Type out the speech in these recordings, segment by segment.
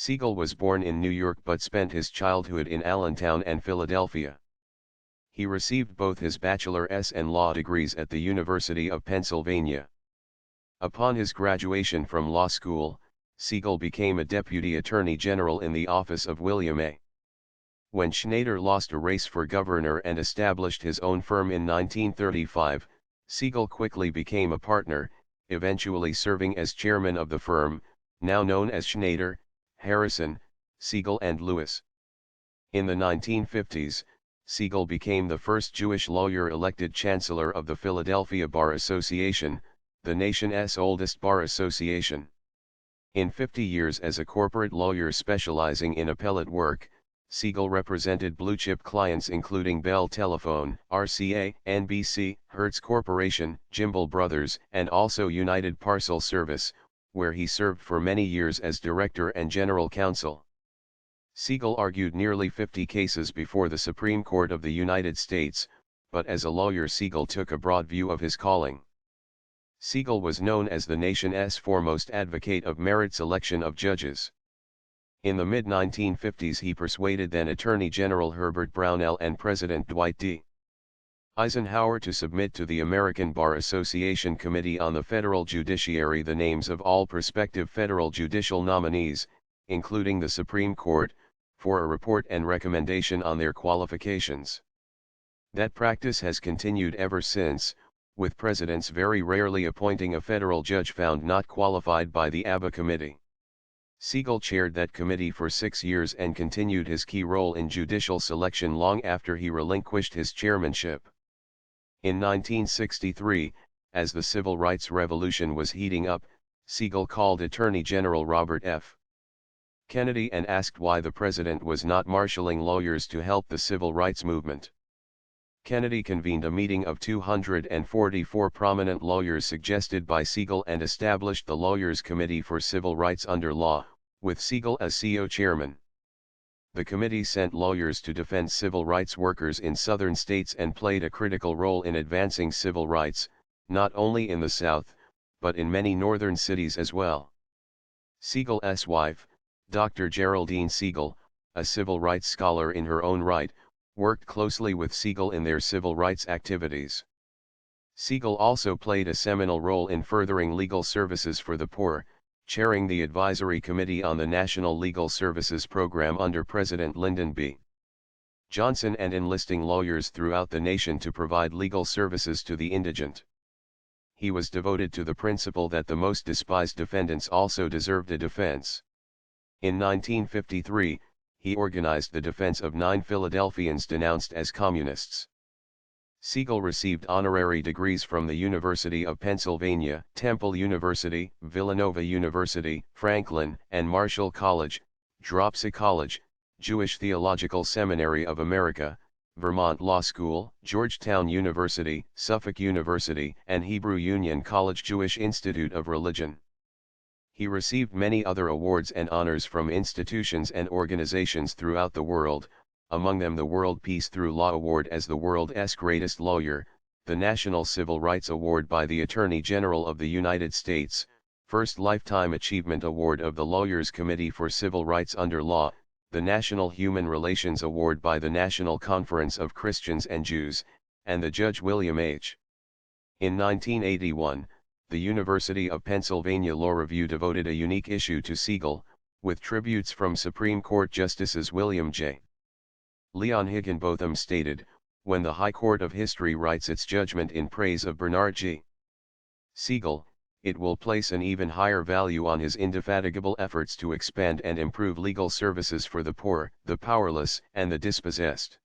Segal was born in New York but spent his childhood in Allentown and Philadelphia. He received both his bachelor's and law degrees at the University of Pennsylvania. Upon his graduation from law school, Segal became a deputy attorney general in the office of William A. When Schneider lost a race for governor and established his own firm in 1935, Segal quickly became a partner, eventually serving as chairman of the firm, now known as Schneider, Harrison, Segal and Lewis. In the 1950s, Segal became the first Jewish lawyer elected chancellor of the Philadelphia Bar Association, the nation's oldest bar association. In 50 years as a corporate lawyer specializing in appellate work, Segal represented blue-chip clients including Bell Telephone, RCA, NBC, Hertz Corporation, Jimble Brothers, and also United Parcel Service, where he served for many years as director and general counsel. Segal argued nearly 50 cases before the Supreme Court of the United States, but as a lawyer Segal took a broad view of his calling. Segal was known as the nation's foremost advocate of merit selection of judges. In the mid-1950s he persuaded then Attorney General Herbert Brownell and President Dwight D. Eisenhower to submit to the American Bar Association Committee on the Federal Judiciary the names of all prospective federal judicial nominees, including the Supreme Court, for a report and recommendation on their qualifications. That practice has continued ever since, with presidents very rarely appointing a federal judge found not qualified by the ABA committee. Segal chaired that committee for 6 years and continued his key role in judicial selection long after he relinquished his chairmanship. In 1963, as the Civil Rights Revolution was heating up, Segal called Attorney General Robert F. Kennedy and asked why the president was not marshaling lawyers to help the civil rights movement. Kennedy convened a meeting of 244 prominent lawyers suggested by Segal and established the Lawyers Committee for Civil Rights under law, with Segal as CO chairman. The committee sent lawyers to defend civil rights workers in southern states and played a critical role in advancing civil rights, not only in the South, but in many northern cities as well. Segal's wife, Dr. Geraldine Segal, a civil rights scholar in her own right, worked closely with Segal in their civil rights activities. Segal also played a seminal role in furthering legal services for the poor, chairing the Advisory Committee on the National Legal Services Program under President Lyndon B. Johnson and enlisting lawyers throughout the nation to provide legal services to the indigent. He was devoted to the principle that the most despised defendants also deserved a defense. In 1953, he organized the defense of 9 Philadelphians denounced as communists. Segal received honorary degrees from the University of Pennsylvania, Temple University, Villanova University, Franklin and Marshall College, Dropsy College, Jewish Theological Seminary of America, Vermont Law School, Georgetown University, Suffolk University, and Hebrew Union College Jewish Institute of Religion. He received many other awards and honors from institutions and organizations throughout the world, among them the World Peace Through Law Award as the world's greatest lawyer, the National Civil Rights Award by the Attorney General of the United States, first Lifetime Achievement Award of the Lawyers Committee for Civil Rights under Law, the National Human Relations Award by the National Conference of Christians and Jews, and the Judge William H. In 1981, the University of Pennsylvania Law Review devoted a unique issue to Segal, with tributes from Supreme Court Justices William J. Leon Higginbotham stated, "When the High Court of History writes its judgment in praise of Bernard G. Segal, it will place an even higher value on his indefatigable efforts to expand and improve legal services for the poor, the powerless, and the dispossessed.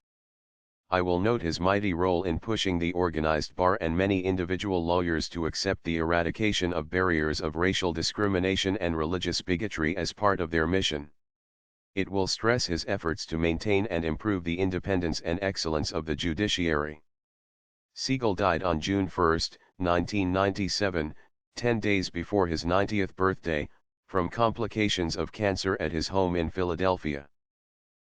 I will note his mighty role in pushing the organized bar and many individual lawyers to accept the eradication of barriers of racial discrimination and religious bigotry as part of their mission. It will stress his efforts to maintain and improve the independence and excellence of the judiciary." Segal died on June 1, 1997, 10 days before his 90th birthday, from complications of cancer at his home in Philadelphia.